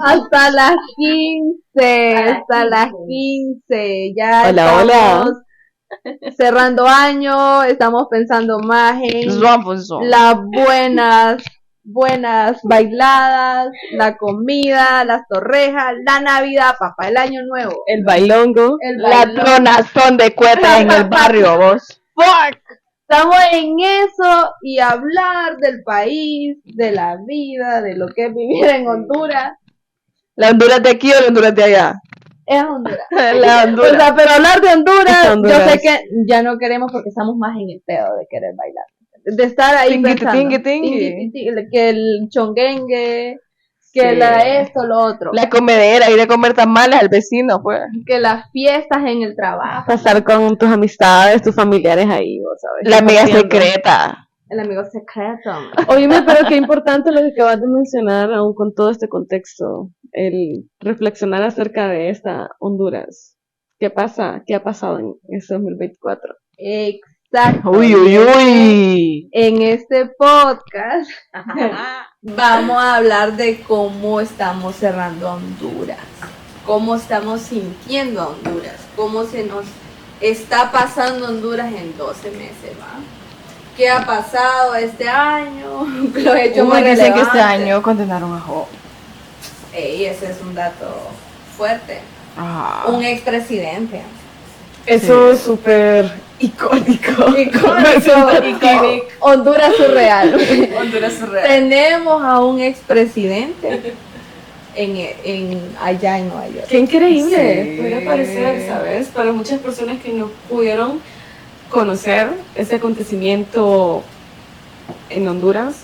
Hasta las 15, hasta las 15. Ya hola. estamos cerrando año, estamos pensando más en las buenas bailadas, la comida, las torrejas, la Navidad, papá, el año nuevo. El bailongo. La tronazón de cuetas en el barrio, vos. ¡Fuck! Estamos en eso y hablar del país, de la vida, de lo que es vivir en Honduras. ¿La Honduras de aquí o la Honduras de allá? Es Honduras. La Honduras. O sea, pero hablar de Honduras, yo sé que ya no queremos porque estamos más en el pedo de querer bailar. De estar ahí pensando. Que el chonguengue, que esto, lo otro. La comedera, ir a comer tamales al vecino, pues. Que las fiestas en el trabajo. Pasar con tus amistades, tus familiares ahí, vos sabes. La amiga secreta. El amigo secreto. Oíme, pero qué importante lo que acabas de mencionar, aún con todo este contexto, el reflexionar acerca de esta Honduras. ¿Qué pasa? ¿Qué ha pasado en este 2024? Exacto. Uy. En este podcast vamos a hablar de cómo estamos cerrando a Honduras, cómo estamos sintiendo a Honduras, cómo se nos está pasando Honduras en 12 meses, ¿va? ¿Qué ha pasado este año? Lo he hecho más dicen que este año condenaron a Joe. Ese es un dato fuerte. Un expresidente. Eso es súper icónico. Honduras surreal. Tenemos a un expresidente allá en Nueva York. Qué increíble. Puede parecer, ¿sabes? Para muchas personas que no pudieron conocer ese acontecimiento en Honduras,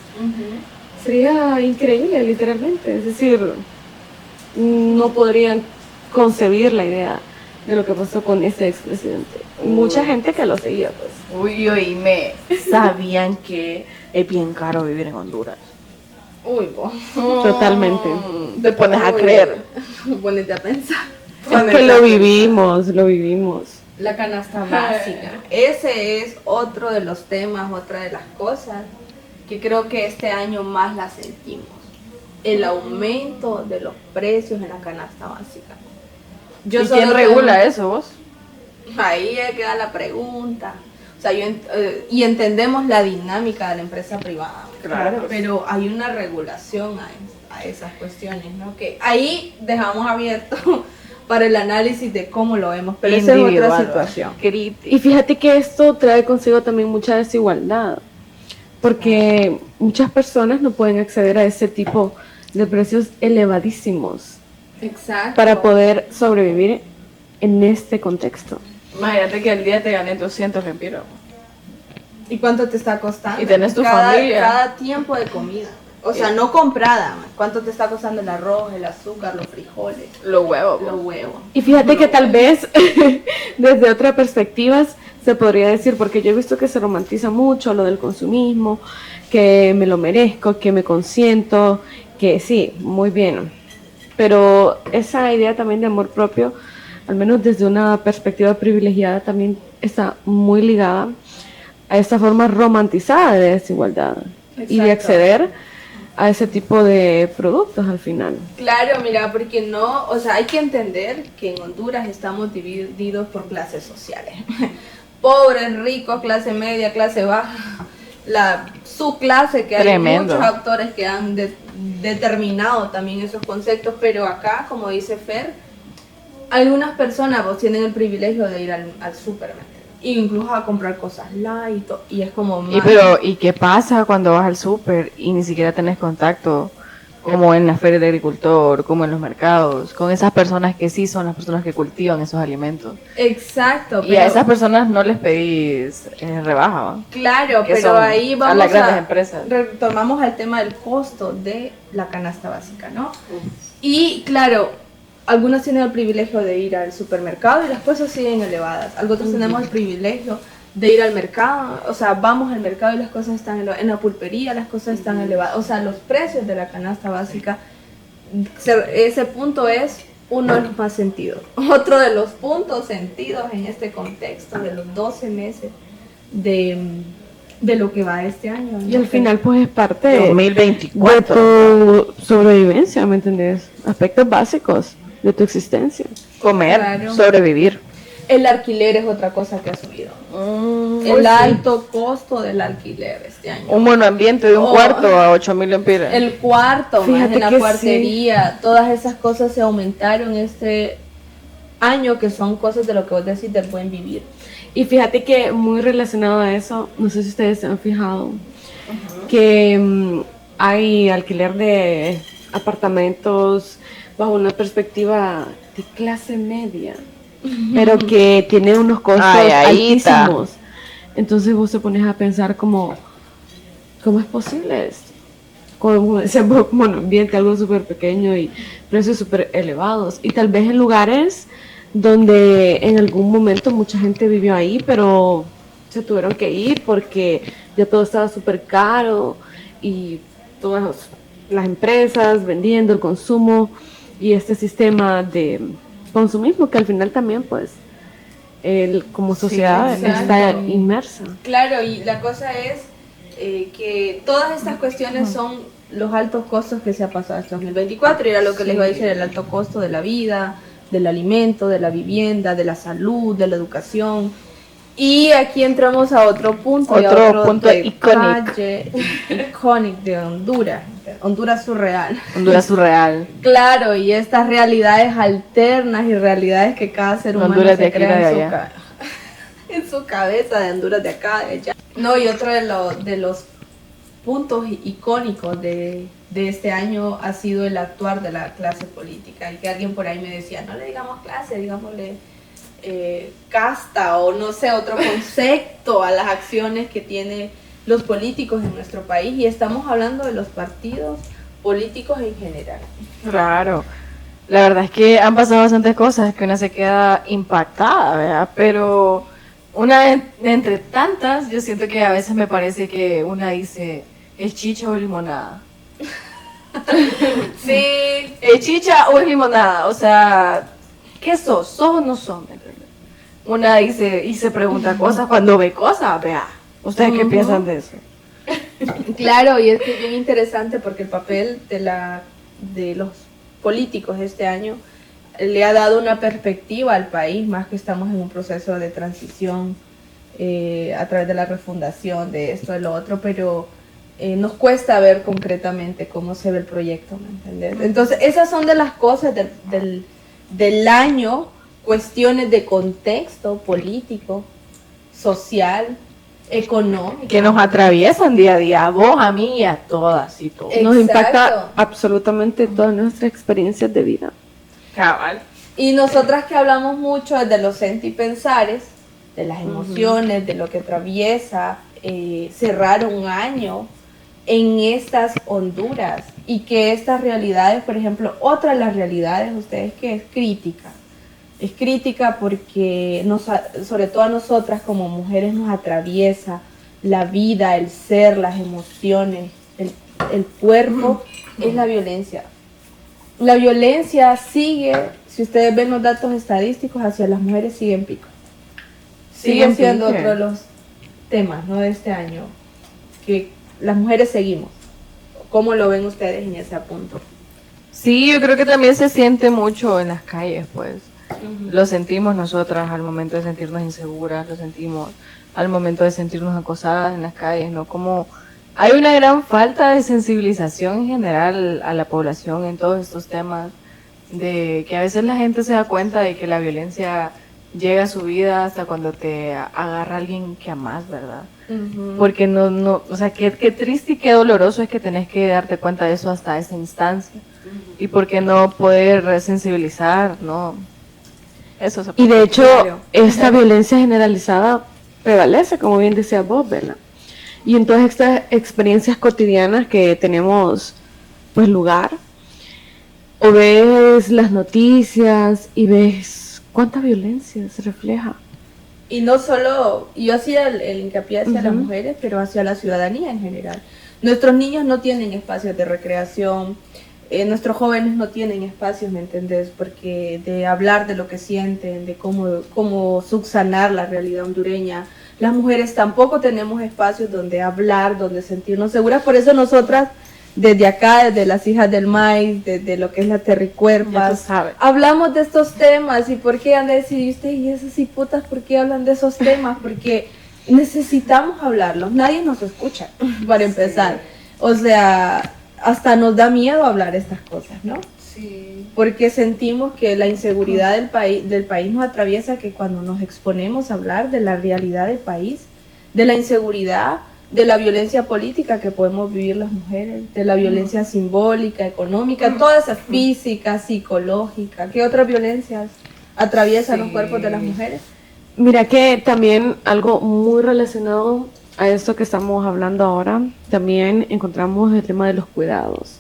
sería increíble, literalmente. Es decir, no podrían concebir la idea de lo que pasó con ese expresidente. Mucha gente que lo seguía, pues. Oíme, ¿sabían que es bien caro vivir en Honduras? Totalmente. Te pones a creer. Ponete a pensar. Es que lo vivimos. La canasta básica. Ese es otro de los temas, otra de las cosas que creo que este año más la sentimos. El aumento de los precios en la canasta básica. ¿Y quién regula eso, vos? Ahí queda la pregunta. O sea, y entendemos la dinámica de la empresa privada. Claro. Pero hay una regulación a esas cuestiones, ¿no? Que ahí dejamos abierto para el análisis de cómo lo vemos, pero esa es otra situación. Y fíjate que esto trae consigo también mucha desigualdad, porque muchas personas no pueden acceder a ese tipo de precios elevadísimos. Exacto. Para poder sobrevivir en este contexto. Imagínate que al día te gané 200 lempiras. ¿Y cuánto te está costando? Y tenés tu familia. Cada tiempo de comida. O sea, no comprada. ¿Cuánto te está costando el arroz, el azúcar, los frijoles? Los huevos. Y fíjate que tal vez desde otras perspectivas se podría decir, porque yo he visto que se romantiza mucho lo del consumismo, que me lo merezco, que me consiento, que sí, muy bien. Pero esa idea también de amor propio, al menos desde una perspectiva privilegiada, también está muy ligada a esta forma romantizada de desigualdad. Exacto. Y de acceder a ese tipo de productos al final. Claro, mira, porque no, o sea, hay que entender que en Honduras estamos divididos por clases sociales. Pobres, ricos, clase media, clase baja, la subclase, que Tremendo. Hay muchos autores que han determinado también esos conceptos, pero acá, como dice Fer, algunas personas pues tienen el privilegio de ir al supermercado, incluso a comprar cosas light, y es como más... ¿Y qué pasa cuando vas al súper y ni siquiera tenés contacto, como en las ferias de agricultor, como en los mercados, con esas personas que sí son las personas que cultivan esos alimentos? Exacto. Y a esas personas no les pedís rebaja, ¿va? Claro, pero ahí vamos a las grandes empresas. Retomamos al tema del costo de la canasta básica, ¿no? Y claro, algunos tienen el privilegio de ir al supermercado y las cosas siguen elevadas. Otros tenemos el privilegio de ir al mercado, o sea, vamos al mercado y las cosas están elevadas. En la pulpería las cosas están elevadas. O sea, los precios de la canasta básica, ese punto es uno de los más sentidos. Otro de los puntos sentidos en este contexto de los 12 meses de de lo que va este año, ¿no? Y al final pues es parte de 2024. tu sobrevivencia, ¿me entendés? Aspectos básicos de tu existencia. Comer, Claro. sobrevivir. El alquiler es otra cosa que ha subido. El alto costo del alquiler este año. Un monoambiente de un Oh. cuarto a 8,000 lempiras. El cuarto, más Fíjate en la que cuartería, todas esas cosas se aumentaron este año, que son cosas de lo que vos decís del buen vivir. Y fíjate que muy relacionado a eso, no sé si ustedes se han fijado, que hay alquiler de apartamentos bajo una perspectiva de clase media, pero que tiene unos costos Ay, ahí está. altísimos. Entonces vos te pones a pensar como, ¿cómo es posible esto? Como ese monoambiente, algo súper pequeño y precios súper elevados. Y tal vez en lugares donde en algún momento mucha gente vivió ahí, pero se tuvieron que ir porque ya todo estaba súper caro y todas las empresas vendiendo el consumo y este sistema de consumismo que al final también pues como sociedad exacto. está inmersa. Claro, y la cosa es que todas estas cuestiones son los altos costos que se ha pasado este 2024, y era lo que les iba a decir, el alto costo de la vida, del alimento, de la vivienda, de la salud, de la educación. Y aquí entramos a otro punto, y a Otro punto detalle icónico de Honduras, Honduras surreal. Honduras surreal. Claro, y estas realidades alternas y realidades que cada ser humano Honduras de se aquí, crea de en su, allá. en su cabeza, de Honduras de acá, de allá. No, y otro de los puntos icónicos de este año ha sido el actuar de la clase política, y que alguien por ahí me decía, no le digamos clase, digámosle casta, o no sé, otro concepto a las acciones que tienen los políticos en nuestro país, y estamos hablando de los partidos políticos en general. Claro. La verdad es que han pasado bastantes cosas que una se queda impactada, ¿verdad? Pero entre tantas, yo siento que a veces me parece que una dice, ¿es chicha o limonada? Sí, ¿Es chicha o es limonada? O sea, ¿qué sos? ¿Sos o no sos? ¿Me entiendes? Una dice y se pregunta cosas cuando ve cosas, vea. ¿Ustedes qué piensan de eso? claro, y es que es bien interesante porque el papel de los políticos este año le ha dado una perspectiva al país, más que estamos en un proceso de transición a través de la refundación, de esto, de lo otro, pero nos cuesta ver concretamente cómo se ve el proyecto, ¿me entiendes? Entonces, esas son de las cosas del año, cuestiones de contexto político, social, económico. Que nos atraviesan día a día, a vos, a mí y a todas y todos. Nos Exacto. impacta absolutamente todas nuestras experiencias de vida. Cabal. Y nosotras que hablamos mucho de los sentipensares, de las emociones, de lo que atraviesa cerrar un año en estas Honduras, y que estas realidades, por ejemplo, otra de las realidades, ustedes, que es crítica. Es crítica porque sobre todo a nosotras como mujeres nos atraviesa la vida, el ser, las emociones, el cuerpo, es la violencia. La violencia sigue, si ustedes ven los datos estadísticos, hacia las mujeres sigue en pico. Sigue siendo pique. otro de los temas, ¿no?, de este año, que las mujeres seguimos. ¿Cómo lo ven ustedes en ese punto? Sí, yo creo que también se siente mucho en las calles, pues. Lo sentimos nosotras al momento de sentirnos inseguras, lo sentimos al momento de sentirnos acosadas en las calles, ¿no? Como hay una gran falta de sensibilización en general a la población en todos estos temas, de que a veces la gente se da cuenta de que la violencia llega a su vida hasta cuando te agarra alguien que amás, ¿verdad? Porque no, o sea, qué triste y qué doloroso es que tenés que darte cuenta de eso hasta esa instancia. Y por qué no poder sensibilizar, ¿no? Eso se Y de hecho, Claro. esta violencia generalizada prevalece, como bien decía vos, Bella. Y en todas estas experiencias cotidianas que tenemos, pues, lugar, o ves las noticias y ves cuánta violencia se refleja. Y no solo, yo hacía el hincapié hacia las mujeres, pero hacia la ciudadanía en general. Nuestros niños no tienen espacios de recreación, nuestros jóvenes no tienen espacios, ¿me entendés? Porque de hablar de lo que sienten, de cómo subsanar la realidad hondureña. Las mujeres tampoco tenemos espacios donde hablar, donde sentirnos seguras. Por eso nosotras, desde acá, desde las hijas del maíz, desde lo que es la Terricuerpas, hablamos de estos temas. ¿Y por qué han decidido ustedes y esas hipotas? ¿Por qué hablan de esos temas? Porque necesitamos hablarlos. Nadie nos escucha, para empezar. O sea, hasta nos da miedo hablar estas cosas, ¿no? Sí. Porque sentimos que la inseguridad del país nos atraviesa, que cuando nos exponemos a hablar de la realidad del país, de la inseguridad, de la violencia política que podemos vivir las mujeres, de la violencia simbólica, económica, toda esa física, psicológica, ¿qué otras violencias atraviesan los cuerpos de las mujeres? Mira que también algo muy relacionado a esto que estamos hablando ahora, también encontramos el tema de los cuidados,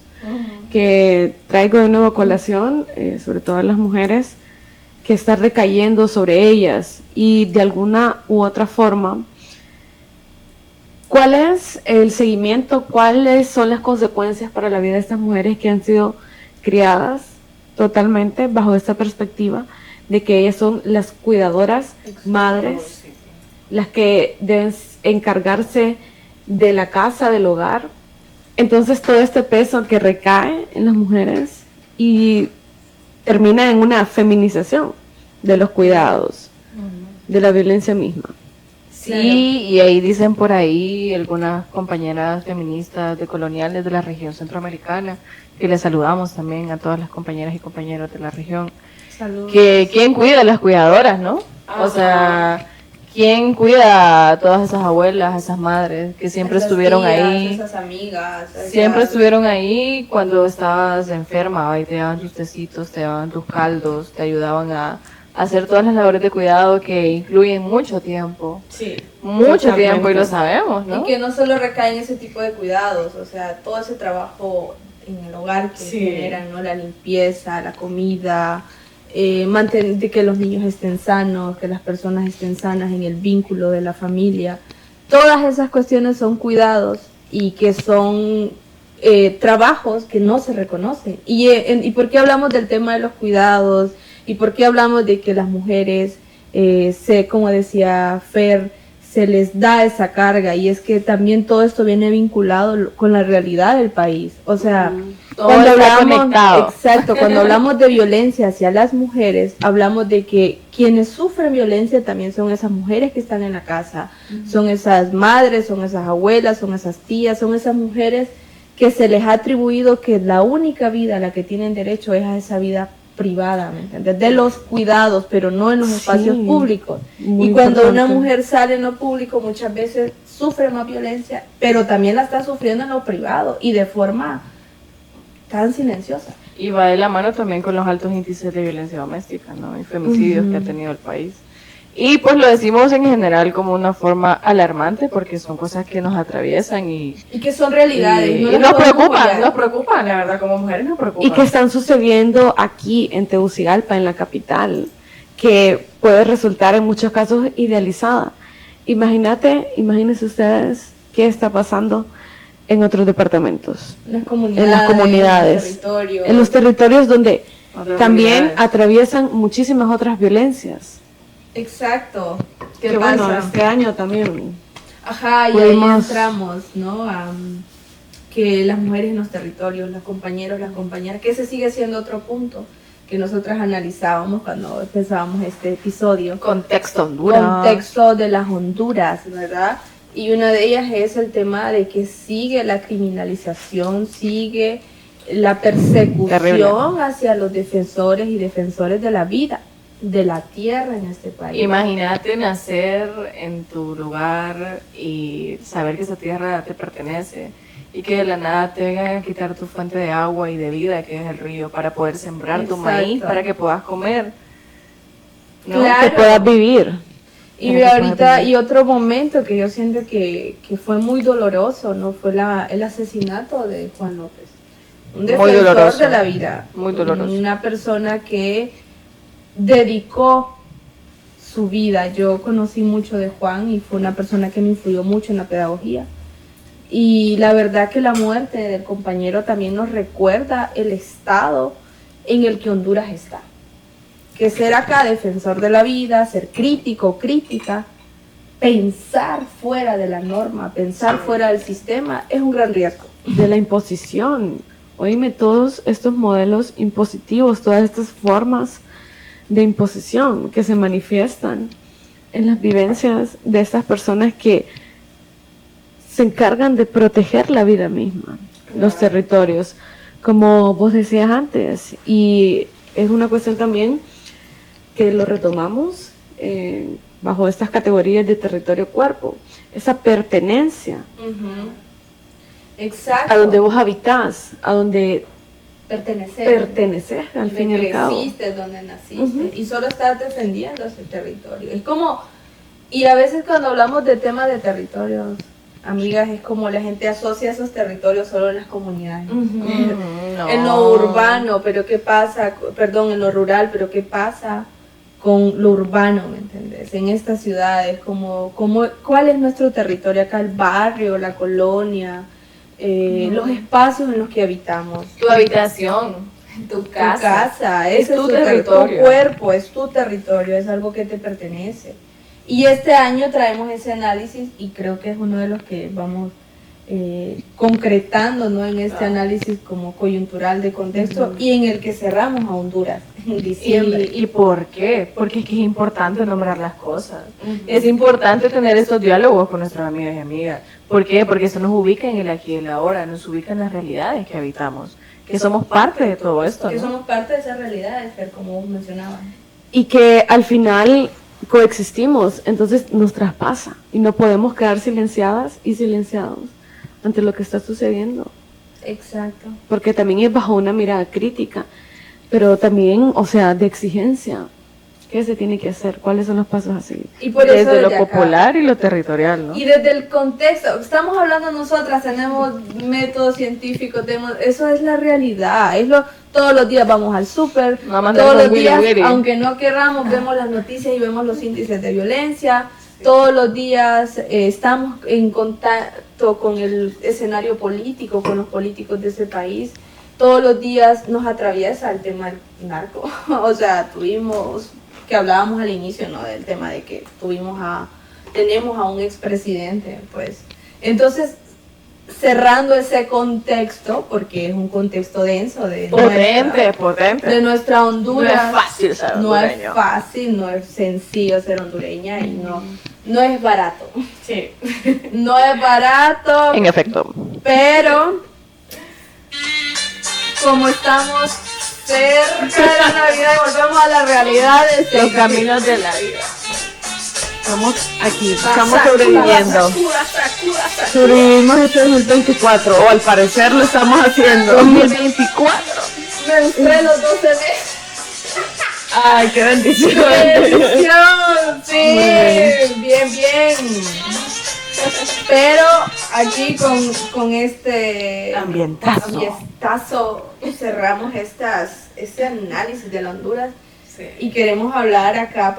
que traigo de nuevo a colación, sobre todo a las mujeres, que está recayendo sobre ellas y de alguna u otra forma, ¿cuál es el seguimiento? ¿Cuáles son las consecuencias para la vida de estas mujeres que han sido criadas totalmente bajo esta perspectiva de que ellas son las cuidadoras, madres, las que deben encargarse de la casa, del hogar? Entonces todo este peso que recae en las mujeres y termina en una feminización de los cuidados, de la violencia misma. Sí, y ahí dicen por ahí algunas compañeras feministas de coloniales de la región centroamericana, que les saludamos también a todas las compañeras y compañeros de la región, Saludos. que quién cuida a las cuidadoras, ¿no? O sea, ¿quién cuida a todas esas abuelas, a esas madres que siempre Esas estuvieron tías, ahí? esas amigas. Siempre estuvieron ahí cuando estabas enferma, y te daban tus tecitos, te daban tus caldos, te ayudaban a hacer todas las labores de cuidado que incluyen mucho tiempo. Sí. Mucho tiempo, y lo sabemos, ¿no? Y que no solo recaen ese tipo de cuidados, o sea, todo ese trabajo en el hogar que generan, ¿no? La limpieza, la comida, de que los niños estén sanos, que las personas estén sanas en el vínculo de la familia. Todas esas cuestiones son cuidados y que son trabajos que no se reconocen. ¿Y por qué hablamos del tema de los cuidados? ¿Y por qué hablamos de que las mujeres, como decía Fer, se les da esa carga? Y es que también todo esto viene vinculado con la realidad del país. O sea, cuando cuando hablamos de violencia hacia las mujeres, hablamos de que quienes sufren violencia también son esas mujeres que están en la casa, son esas madres, son esas abuelas, son esas tías, son esas mujeres que se les ha atribuido que la única vida a la que tienen derecho es a esa vida privada, ¿me entiendes? De los cuidados, pero no en los espacios públicos. Y cuando una mujer sale en lo público, muchas veces sufre más violencia, pero también la está sufriendo en lo privado y de forma tan silenciosa. Y va de la mano también con los altos índices de violencia doméstica, ¿no? Y femicidios que ha tenido el país. Y pues lo decimos en general como una forma alarmante, porque son cosas que nos atraviesan y que son realidades. Y no nos preocupan, la verdad, como mujeres nos preocupan. Y que están sucediendo aquí en Tegucigalpa, en la capital, que puede resultar en muchos casos idealizada. Imagínense ustedes qué está pasando en otros departamentos, en las comunidades, en los territorios donde también atraviesan muchísimas otras violencias. Exacto. Que bueno, este año también. Ajá, y ahí entramos, ¿no? Que las mujeres en los territorios, los compañeros, las compañeras, que ese sigue siendo otro punto que nosotras analizábamos cuando empezábamos este episodio. Contexto Honduras. Contexto de las Honduras, ¿verdad? Y una de ellas es el tema de que sigue la criminalización, sigue la persecución hacia los defensores y defensores de la vida, de la tierra en este país. Imagínate nacer en tu lugar y saber que esa tierra te pertenece y que de la nada te vengan a quitar tu fuente de agua y de vida, que es el río, para poder sembrar tu maíz, para que puedas comer, ¿no? Claro. Que puedas vivir. Y ahorita, y otro momento que yo siento que fue muy doloroso, ¿no? Fue el asesinato de Juan López. Un defensor de la vida. Muy doloroso. Una persona que dedicó su vida. Yo conocí mucho de Juan y fue una persona que me influyó mucho en la pedagogía. Y la verdad que la muerte del compañero también nos recuerda el estado en el que Honduras está. Que ser acá defensor de la vida, ser crítico, crítica, pensar fuera de la norma, pensar fuera del sistema, es un gran riesgo. De la imposición. Oíme, todos estos modelos impositivos, todas estas formas de imposición que se manifiestan en las vivencias de estas personas que se encargan de proteger la vida misma, los territorios, como vos decías antes, y es una cuestión también que lo retomamos bajo estas categorías de territorio-cuerpo, esa pertenencia. Exacto. A donde vos habitás, a donde pertenecer al fin y al cabo. Creciste, donde naciste, y solo estás defendiendo ese territorio. Es como, y a veces cuando hablamos de temas de territorios, amigas, es como la gente asocia esos territorios solo en las comunidades. No. En lo urbano, pero ¿qué pasa? Perdón, en lo rural, pero ¿qué pasa con lo urbano, me entendés? En estas ciudades, ¿cuál es nuestro territorio acá? El barrio, la colonia, los espacios en los que habitamos. Tu habitación, tu casa. Tu casa, ese tu tu territorio. Tu cuerpo, es tu territorio, es algo que te pertenece. Y este año traemos ese análisis y creo que es uno de los que vamos concretando, ¿no? En este análisis como coyuntural de contexto y en el que cerramos a Honduras en diciembre. ¿Y por qué? Porque es que es importante nombrar las cosas. Es importante tener estos diálogos con nuestras amigas y amigas. ¿Por qué? Porque eso nos ubica en el aquí y el ahora, nos ubica en las realidades que habitamos, que somos parte de todo esto, ¿no? Que somos parte de esas realidades, como vos mencionabas. Y que al final coexistimos, entonces nos traspasa y no podemos quedar silenciadas y silenciados ante lo que está sucediendo. Exacto. Porque también es bajo una mirada crítica, pero también, o sea, de exigencia. ¿Qué se tiene que hacer? ¿Cuáles son los pasos a seguir? Y por eso desde lo acá. popular y lo territorial, ¿no? Y desde el contexto, estamos hablando nosotras, tenemos métodos científicos, eso es la realidad, todos los días vamos al súper, todos los días, aunque no querramos, vemos las noticias y vemos los índices de violencia, todos los días estamos en contacto con el escenario político, con los políticos de ese país, todos los días nos atraviesa el tema del narco, o sea, que hablábamos al inicio, ¿no? Del tema de que tenemos a un expresidente, pues. Entonces, cerrando ese contexto, porque es un contexto denso potente. De nuestra Honduras. No es fácil ser hondureño. No es fácil, no es sencillo ser hondureña y no es barato. Sí. No es barato. En efecto. Pero, como estamos cerca de la Navidad y volvemos a la realidad de los caminos de la vida. Estamos aquí, estamos Sakura, sobreviviendo. Sakura. Sobrevivimos este 2024, o al parecer lo estamos haciendo. 2024. Me gusté los 12 meses. Ay, qué bendición. ¡Bendición! Sí, bien. Pero aquí con este ambientazo cerramos este análisis de la Honduras y queremos hablar acá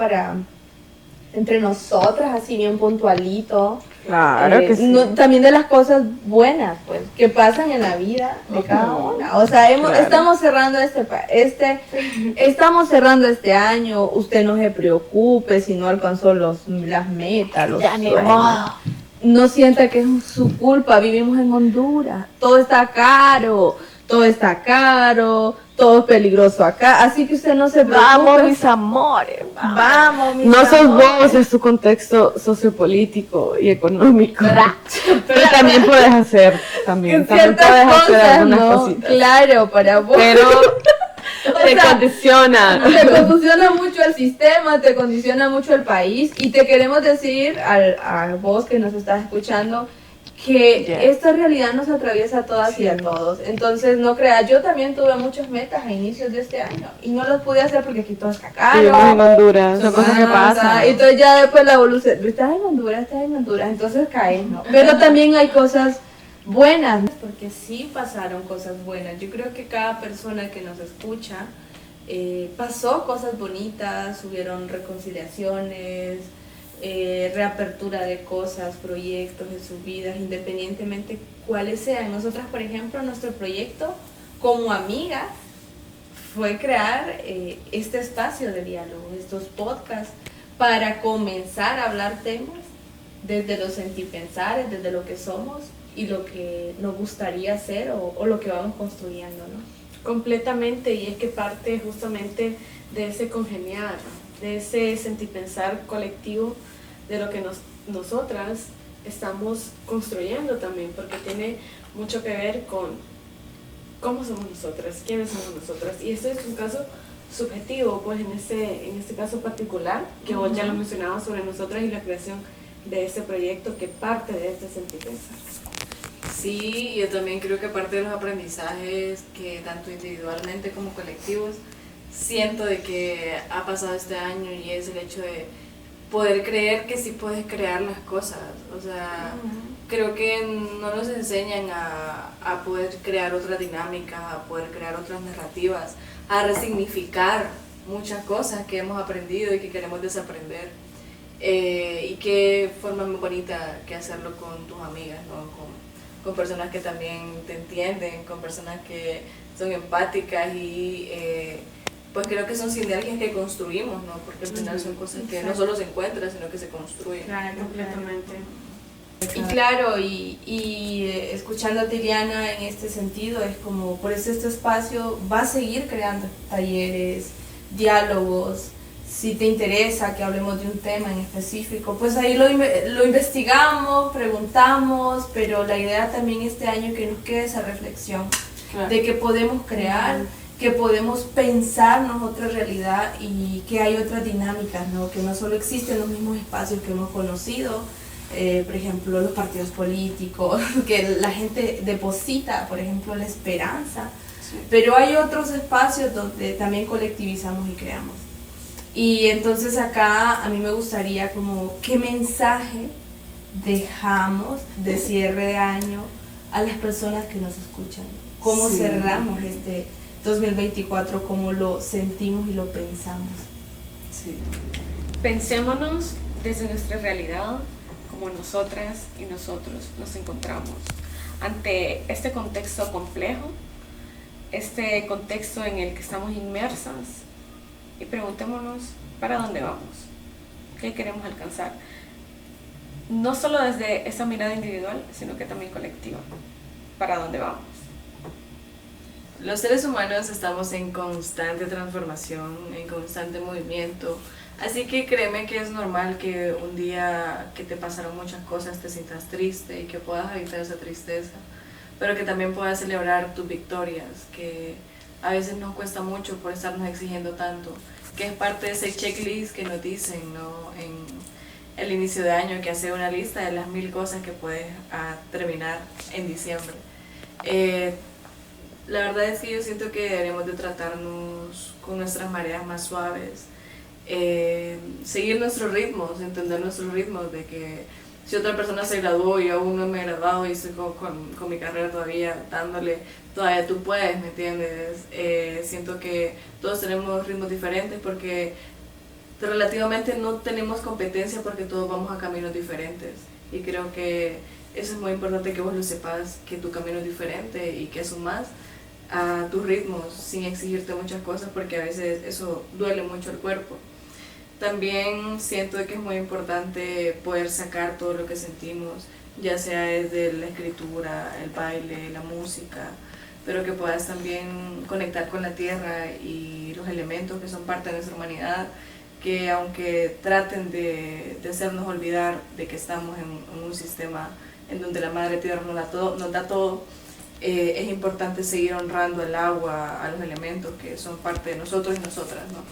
entre nosotras, así bien puntualito. Claro que sí. También de las cosas buenas, pues, que pasan en la vida de cada una. O sea, estamos cerrando estamos cerrando este año. Usted no se preocupe si no alcanzó las metas, los sueños. No sienta que es su culpa, vivimos en Honduras, todo está caro, todo es peligroso acá, así que usted no se preocupe. Vamos, mis amores, vamos, mis No amores. sos vos, es tu contexto sociopolítico y económico. Pero también puedes hacer, también Ciertas puedes hacer cosas, algunas ¿no? cositas. Claro, para vos. Pero O te sea, condiciona. Te condiciona mucho el sistema, te condiciona mucho el país y te queremos decir a vos que nos estás escuchando que esta realidad nos atraviesa a todas y a todos. Entonces no creas, yo también tuve muchas metas a inicios de este año y no las pude hacer porque aquí todo está caro. Vivimos en Honduras. Son cosas que pasan. Y entonces ya después la evolución, estás en Honduras, entonces caes, ¿no? Pero también hay cosas buenas, porque sí pasaron cosas buenas. Yo creo que cada persona que nos escucha pasó cosas bonitas, hubieron reconciliaciones, reapertura de cosas, proyectos en sus vidas, independientemente cuáles sean. Nosotras, por ejemplo, nuestro proyecto como amigas fue crear este espacio de diálogo, estos podcasts, para comenzar a hablar temas desde los sentipensares, desde lo que somos y lo que nos gustaría hacer o lo que vamos construyendo, ¿no? Completamente, y es que parte justamente de ese congeniar, de ese sentipensar colectivo, de lo que nosotras estamos construyendo también, porque tiene mucho que ver con cómo somos nosotras, quiénes somos nosotras, y esto es un caso subjetivo, pues en este caso particular, que vos ya lo mencionabas sobre nosotras y la creación de este proyecto que parte de este sentipensar. Sí, yo también creo que parte de los aprendizajes que tanto individualmente como colectivos siento de que ha pasado este año, y es el hecho de poder creer que sí puedes crear las cosas. O sea, creo que no nos enseñan a poder crear otras dinámicas, a poder crear otras narrativas, a resignificar muchas cosas que hemos aprendido y que queremos desaprender. Y qué forma muy bonita que hacerlo con tus amigas, ¿no? Con personas que también te entienden, con personas que son empáticas y pues creo que son sinergias que construimos, ¿no? Porque al final son cosas que no solo se encuentran, sino que se construyen. Claro, Completamente. Y claro, escuchándote, Iliana, en este sentido, es como, por eso este espacio va a seguir creando talleres, diálogos. Si te interesa que hablemos de un tema en específico, pues ahí lo investigamos, preguntamos, pero la idea también este año es que nos quede esa reflexión, claro, de que podemos crear, que podemos pensarnos otra realidad y que hay otras dinámicas, ¿no? Que no solo existen los mismos espacios que hemos conocido, por ejemplo, los partidos políticos, que la gente deposita, por ejemplo, la esperanza, sí, pero hay otros espacios donde también colectivizamos y creamos. Y entonces acá a mí me gustaría como, ¿qué mensaje dejamos de cierre de año a las personas que nos escuchan? ¿Cómo cerramos este 2024? ¿Cómo lo sentimos y lo pensamos? Sí. Pensémonos desde nuestra realidad, como nosotras y nosotros nos encontramos ante este contexto complejo, este contexto en el que estamos inmersas, y preguntémonos para dónde vamos, qué queremos alcanzar, no solo desde esa mirada individual, sino que también colectiva, para dónde vamos. Los seres humanos estamos en constante transformación, en constante movimiento, así que créeme que es normal que un día que te pasaron muchas cosas te sientas triste y que puedas evitar esa tristeza, pero que también puedas celebrar tus victorias, que a veces nos cuesta mucho por estarnos exigiendo tanto, que es parte de ese checklist que nos dicen, ¿no? En el inicio de año, que hace una lista de las 1000 cosas que puedes terminar en diciembre. La verdad es que yo siento que deberíamos de tratarnos con nuestras mareas más suaves, seguir nuestros ritmos, entender nuestros ritmos, de que si otra persona se graduó y yo aún no me he graduado y estoy con mi carrera todavía dándole, todavía tú puedes, ¿me entiendes? Siento que todos tenemos ritmos diferentes porque relativamente no tenemos competencia porque todos vamos a caminos diferentes, y creo que eso es muy importante que vos lo sepas, que tu camino es diferente y que asumas a tus ritmos sin exigirte muchas cosas, porque a veces eso duele mucho al cuerpo. También siento que es muy importante poder sacar todo lo que sentimos, ya sea desde la escritura, el baile, la música, pero que puedas también conectar con la tierra y los elementos que son parte de nuestra humanidad, que aunque traten de hacernos olvidar de que estamos en un sistema en donde la madre tierra nos da todo, es importante seguir honrando el agua, a los elementos que son parte de nosotros y nosotras, ¿no?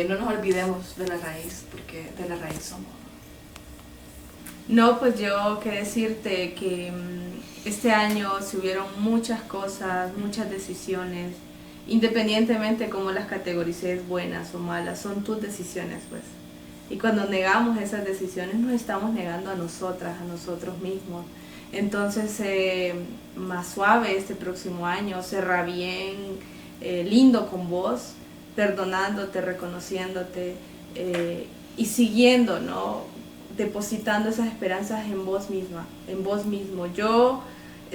No nos olvidemos de la raíz, porque de la raíz somos. No, pues yo quiero decirte que este año se hubieron muchas cosas, muchas decisiones, independientemente cómo las categorices, buenas o malas, son tus decisiones, pues. Y cuando negamos esas decisiones nos estamos negando a nosotras, a nosotros mismos. Entonces, más suave este próximo año, cerra bien, lindo con vos, perdonándote, reconociéndote y siguiendo, ¿no? depositando esas esperanzas en vos misma, en vos mismo. Yo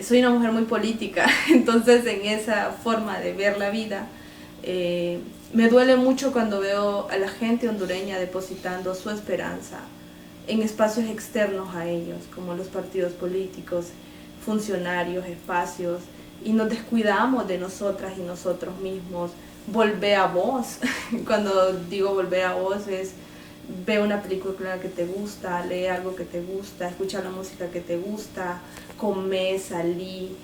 soy una mujer muy política, entonces en esa forma de ver la vida, me duele mucho cuando veo a la gente hondureña depositando su esperanza en espacios externos a ellos, como los partidos políticos, funcionarios, espacios, y nos descuidamos de nosotras y nosotros mismos. Volver a vos, cuando digo volver a vos es ve una película que te gusta, lee algo que te gusta, escucha la música que te gusta, come, salí,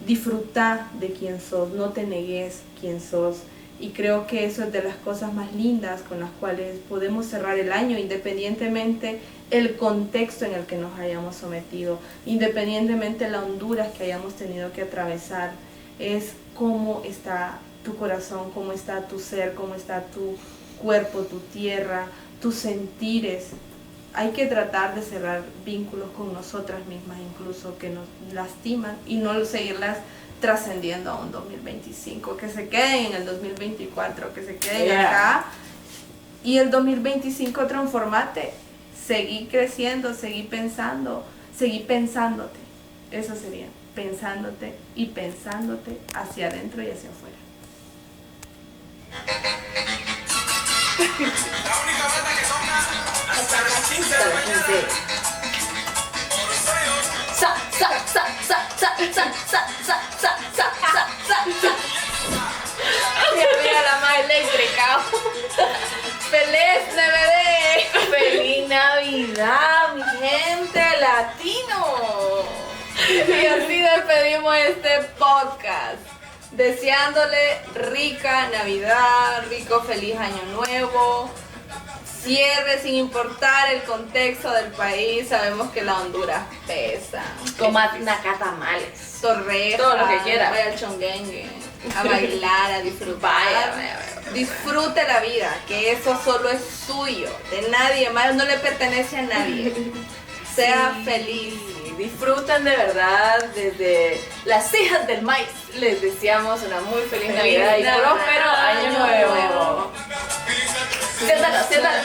disfruta de quién sos, no te negues quién sos. Y creo que eso es de las cosas más lindas con las cuales podemos cerrar el año, independientemente el contexto en el que nos hayamos sometido, independientemente la Honduras que hayamos tenido que atravesar, es cómo está tu corazón, cómo está tu ser, cómo está tu cuerpo, tu tierra, tus sentires. Hay que tratar de cerrar vínculos con nosotras mismas, incluso que nos lastiman, y no seguirlas trascendiendo a un 2025, que se queden en el 2024, que se queden acá, y el 2025 transformate, seguí creciendo, seguí pensando, seguí pensándote. Eso sería, pensándote y pensándote hacia adentro y hacia afuera. La única banda que toca hasta las 15 de la mañana. Mira la más eléctrica. ¡Feliz Navidad! ¡Feliz Navidad, mi gente latino! Y así despedimos este podcast, deseándole rica Navidad, rico feliz año nuevo, cierre sin importar el contexto del país. Sabemos que la Honduras pesa. Coma nacatamales. Torreja, todo lo que quiera. Vaya al chonguengue, a bailar, a disfrutar. Vaya. Disfrute la vida, que eso solo es suyo, de nadie más, no le pertenece a nadie. Sea feliz. Disfruten de verdad. Desde las hijas del maíz les deseamos una muy feliz Navidad y próspero año nuevo. Siéntalo, siéntalo.